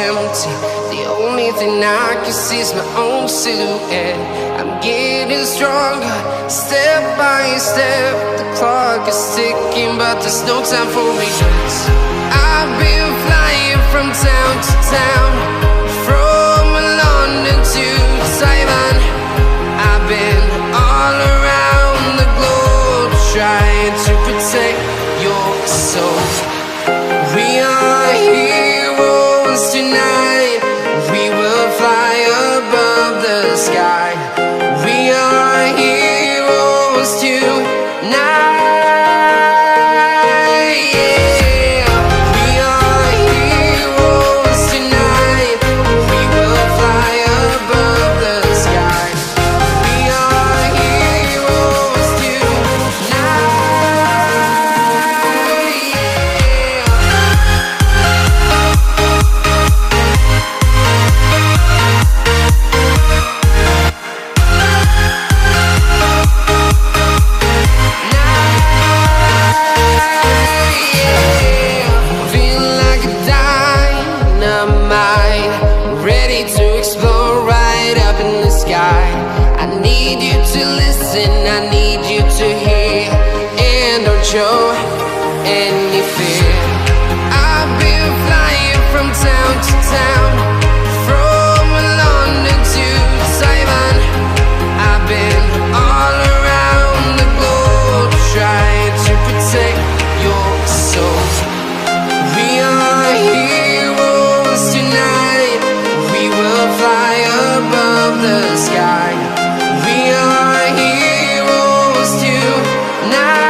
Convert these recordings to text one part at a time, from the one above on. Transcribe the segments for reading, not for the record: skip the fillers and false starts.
empty. The only thing I can see is my own silhouette. I'm getting stronger, step by step. The clock is ticking, but there's no time for regrets. I've been flying from town to town, from London to Taiwan. I've been all around the globe, trying to protect your soul. We are heroes tonight. We will fly above the sky. We are heroes tonight. Show any fear. I've been flying from town to town, from London to Taiwan. I've been all around the globe, trying to protect your soul. We are heroes tonight. We will fly above the sky. We are heroes tonight.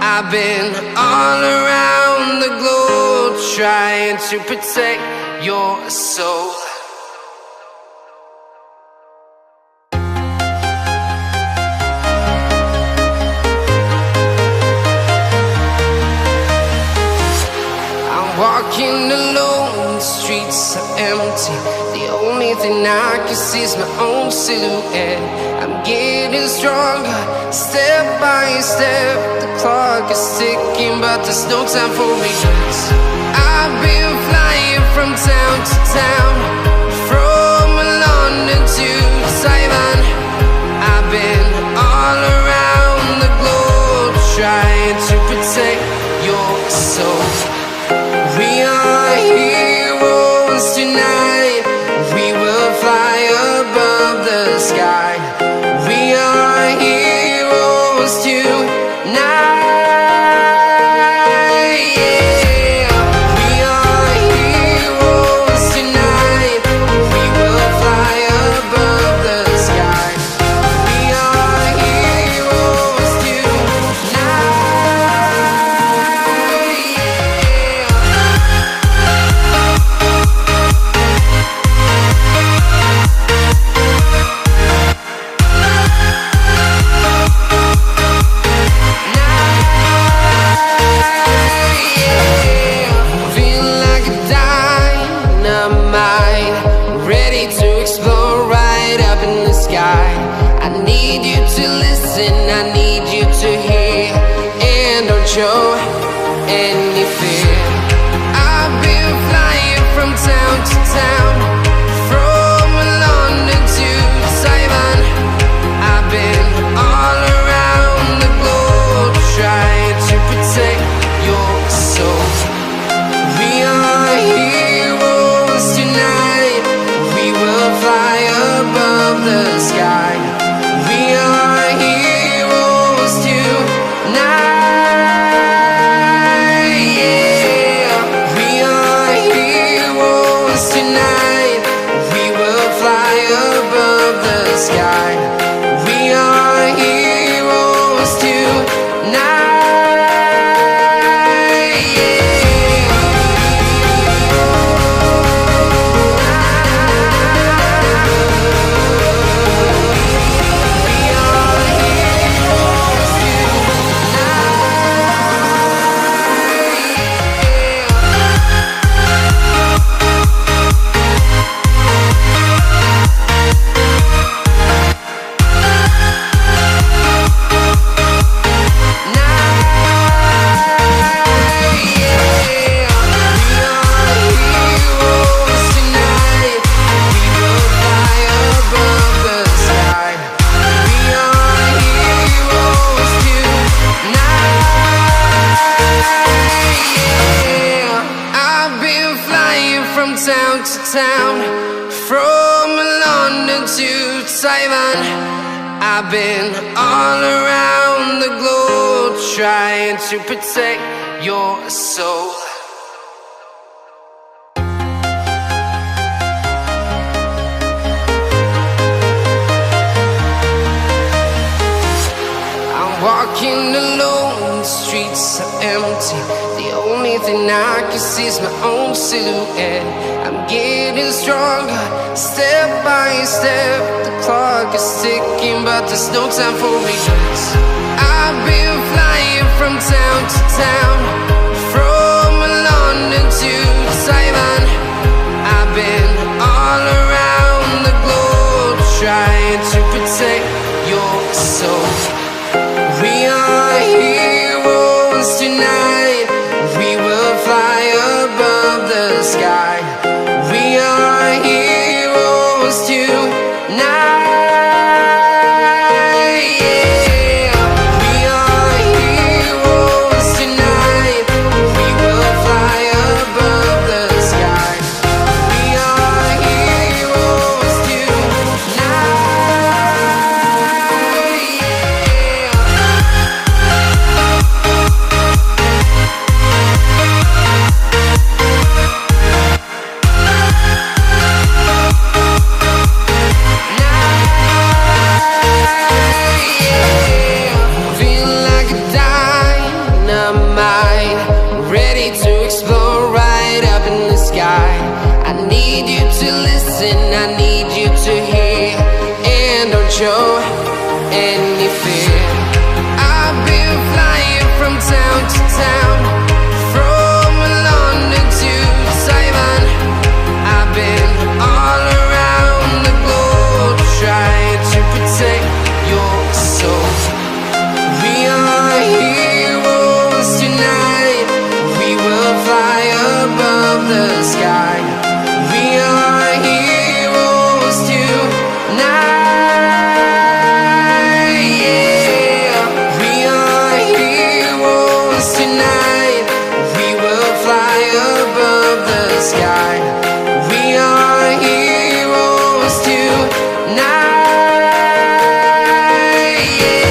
I've been all around the globe, trying to protect your soul. I'm walking alone, the streets are empty. The only thing I can see is my own silhouette. I'm getting stronger, step by step. The clock is ticking, but there's no time for regrets. I've been flying from town to town, from London to Taiwan. I've been all around the globe, trying to protect your soul. We are heroes tonight. We will fly above the sky. We are heroes tonight. Show any fear. I've been flying from town to town, from London to Taiwan. to town, from London to Taiwan. I've been all around the globe trying to protect your soul. Walking alone, the streets are empty. The only thing I can see is my own silhouette. I'm getting stronger, step by step. The clock is ticking, but there's no time for regrets. I've been flying from town to town, from London to Taiwan. I've been all around the globe trying to protect your soul. We are heroes tonight. We will fly above the sky. We are heroes tonight. Yeah. We are heroes tonight. We will fly above the sky. We are heroes tonight. I need you to hear and don't show any fear. I've been flying from town to town, from London to Taiwan. I've been all around the globe trying to protect your soul. We are heroes tonight. We will fly above the sky. We are heroes tonight, yeah. We are heroes tonight. We will fly above the sky. We are heroes tonight, yeah.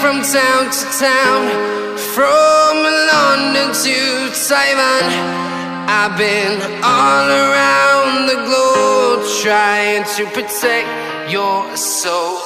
From town to town, from London to Taiwan. I've been all around the globe trying to protect your soul.